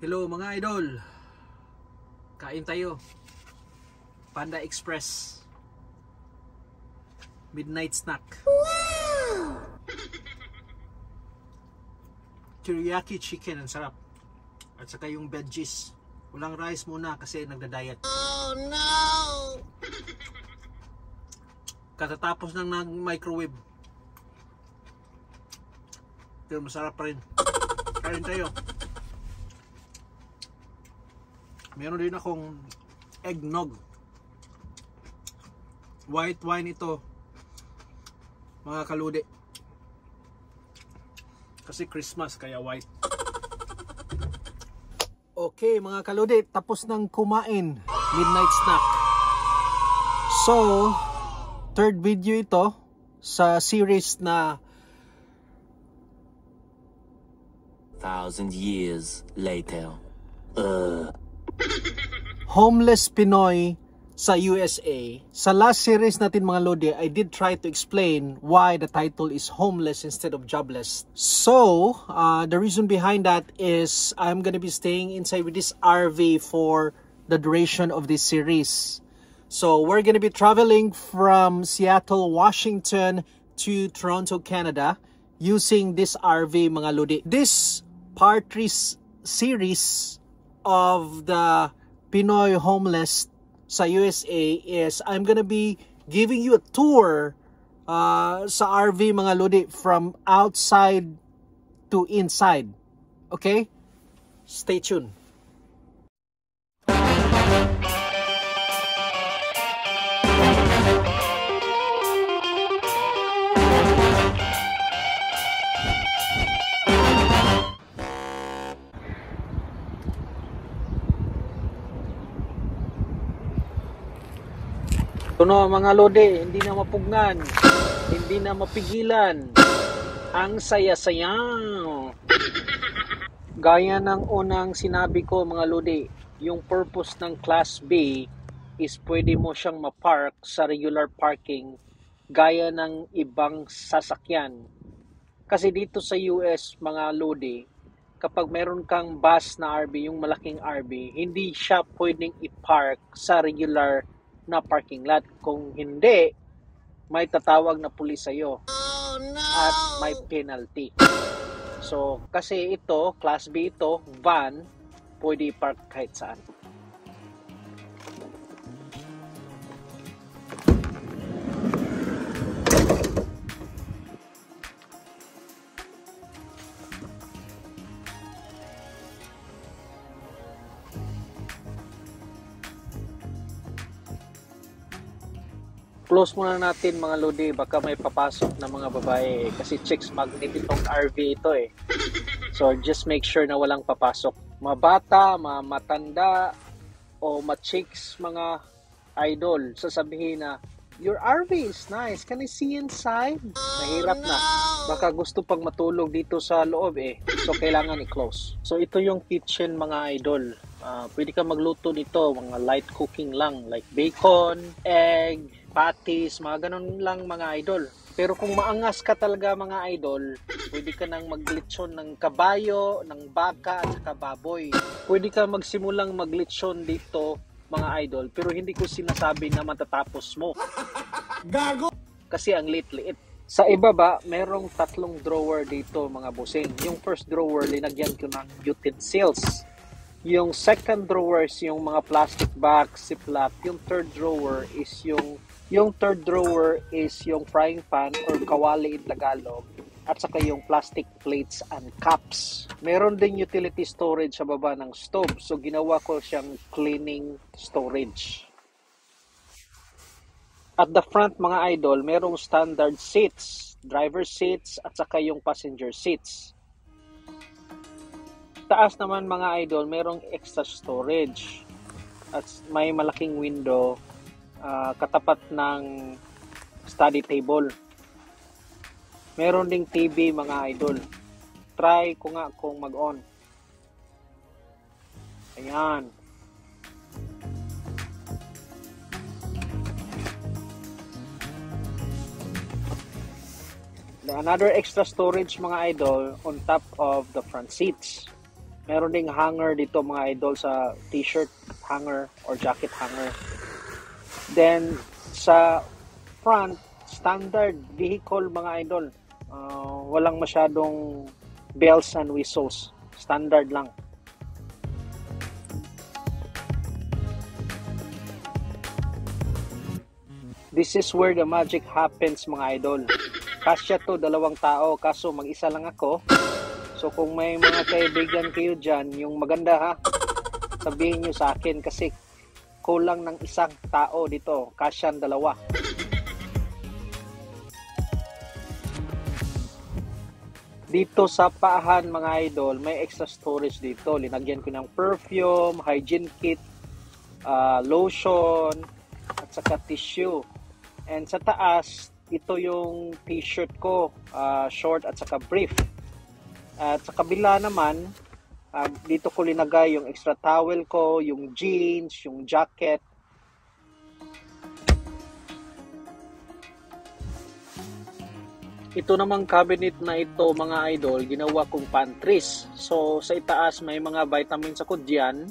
Hello mga idol, kain tayo. Panda Express midnight snack. Wow! Teriyaki chicken, ang sarap. At saka yung veggies. Walang rice muna kasi nagda-diet. Oh no! Katatapos ng microwave. Pero masarap pa rin. Kain tayo. Meron din akong eggnog. White wine ito, mga kaludi. Kasi Christmas kaya white. Okay mga kaludi, tapos nang kumain. Midnight snack. So, third video ito sa series na 1,000 years later. Homeless Pinoy sa USA. Sa last series natin mga lodi, I did try to explain why the title is homeless instead of jobless. So, the reason behind that is I'm gonna be staying inside with this RV for the duration of this series. So, we're gonna be traveling from Seattle, Washington to Toronto, Canada using this RV mga lodi. This part 3 series of the Pinoy homeless sa USA is I'm gonna be giving you a tour sa RV mga lodi from outside to inside. Okay? Stay tuned. Kuno mga lodi, hindi na mapugnan, hindi na mapigilan, ang saya-saya. Gaya ng unang sinabi ko mga lodi, yung purpose ng Class B is pwede mo siyang mapark sa regular parking gaya ng ibang sasakyan. Kasi dito sa US mga lodi, kapag meron kang bus na RV, yung malaking RV, hindi siya pwedeng i-park sa regular na parking lot. Kung hindi, may tatawag na pulis sa'yo. Oh, no! At may penalty. So, kasi ito, Class B ito, van, pwede i-park kahit saan. Close muna natin mga lodi, baka may papasok na mga babae kasi chicks magnet itong RV ito eh. So just make sure na walang papasok. Mabata, matanda o ma-chicks mga idol, sasabihin na your RV is nice, can I see inside? Mahirap na, baka gusto pang matulog dito sa loob eh. So kailangan i-close. So ito yung kitchen mga idol. Pwede ka magluto dito, mga light cooking lang like bacon, egg, patties, mga ganun lang mga idol. Pero kung maangas ka talaga mga idol, pwede ka nang maglitsyon ng kabayo, ng baka at saka baboy. Pwede ka magsimulang maglitsyon dito mga idol, pero hindi ko sinasabi na matatapos mo. Gago! Kasi ang liit-liit. Sa ibaba, merong 3 drawer dito mga bossing. Yung first drawer, linagyan ko ng utensils. Yung second drawer is yung mga plastic bags, ziplock. Yung third drawer is yung frying pan or kawali in Tagalog, at saka yung plastic plates and cups. Meron din utility storage sa baba ng stove, so ginawa ko siyang cleaning storage. At the front mga idol, merong standard seats, driver seats at saka yung passenger seats. Taas naman mga idol, merong extra storage at may malaking window katapat ng study table. Meron ding TV mga idol. Try ko nga kung mag-on. Ayan. Another extra storage mga idol on top of the front seats. Meron ding hanger dito mga idol sa t-shirt hanger or jacket hanger. Then sa front, standard vehicle mga idol. Walang masyadong bells and whistles. Standard lang. This is where the magic happens mga idol. Kasya to 2 tao, kaso mag-isa lang ako. So kung may mga kaibigan kayo dyan, yung maganda ha, sabihin nyo sa akin kasi kulang ng 1 tao dito, kasyan 2. Dito sa paahan mga idol, may extra storage dito. Linagyan ko ng perfume, hygiene kit, lotion, at saka tissue. And sa taas, ito yung t-shirt ko, short at saka brief. At sa kabila naman, dito ko linagay yung extra towel ko, yung jeans, yung jacket. Ito namang cabinet na ito mga idol, ginawa kong pantries. So sa itaas may mga vitamins ako dyan.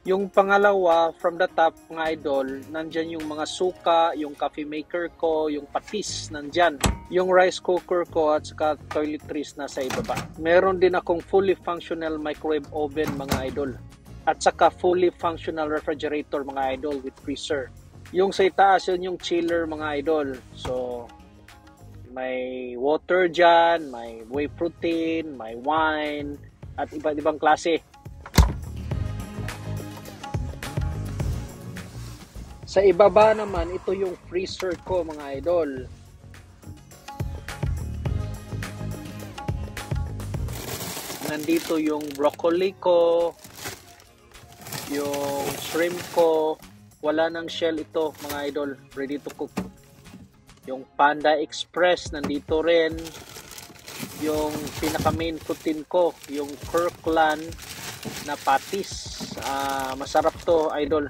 Yung pangalawa, from the top mga idol, nandyan yung mga suka, yung coffee maker ko, yung patis, nandyan. Yung rice cooker ko at saka toiletries na sa ibaba. Meron din akong fully functional microwave oven mga idol. At saka fully functional refrigerator mga idol with freezer. Yung sa itaas, yun yung chiller mga idol. So, may water dyan, may whey protein, may wine, at iba't ibang klase. Sa ibaba naman, ito yung freezer ko mga idol. Nandito yung broccoli ko, yung shrimp ko. Wala nang shell ito mga idol, ready to cook. Yung Panda Express nandito rin. Yung pinaka main protein ko, yung Kirkland na patis. Masarap to idol.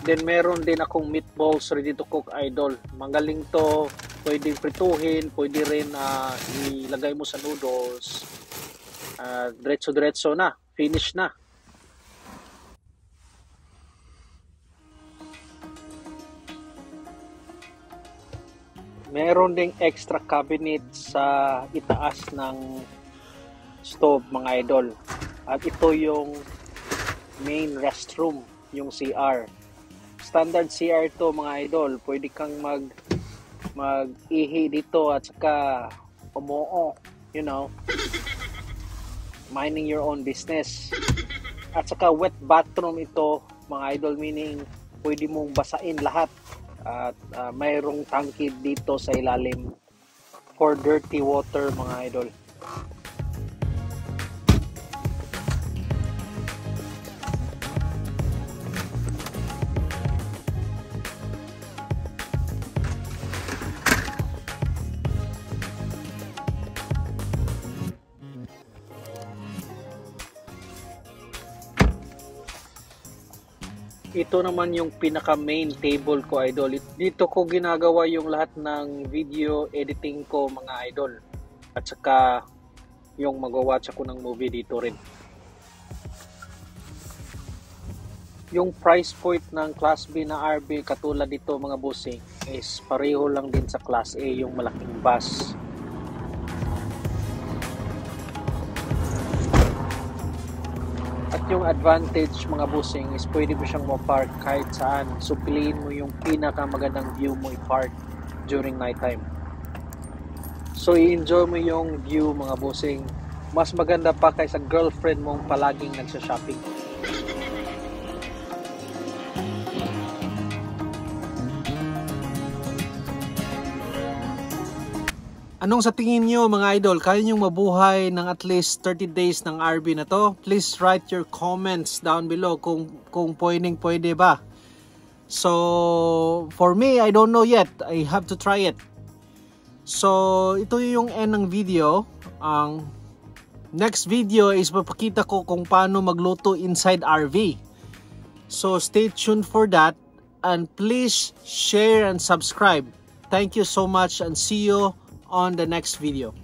Then meron din akong meatballs ready to cook idol. Magaling to, pwedeng prituhin, pwede rin ilagay mo sa noodles. Diretso-diretso na, finish na. Meron ding extra cabinet sa itaas ng stove mga idol. At ito yung main restroom, yung CR. Standard CR to mga idol. Pwede kang mag-ihi dito at saka umuo, you know, minding your own business. At saka wet bathroom ito mga idol, meaning pwede mong basain lahat. At mayroong tangke dito sa ilalim for dirty water mga idol. Ito naman yung pinaka main table ko idol. Dito ko ginagawa yung lahat ng video editing ko mga idol. At saka yung mag-watch ako ng movie dito rin. Yung price point ng Class B na RV katulad dito mga bossing is pareho lang din sa Class A, yung malaking bus. At yung advantage mga bossing is pwede mo siyang ma-park kahit saan. So piliin mo yung pinakamagandang view mo i-park during night time. So i-enjoy mo yung view mga bossing. Mas maganda pa kaysa girlfriend mong palaging nagsa-shopping. Anong sa tingin nyo mga idol? Kaya nyo mabuhay ng at least 30 days ng RV na to? Please write your comments down below kung pwede ba. So, for me, I don't know yet. I have to try it. So, ito yung end ng video. Ang next video is papakita ko kung paano magluto inside RV. So stay tuned for that, and please share and subscribe. Thank you so much, and see you on the next video.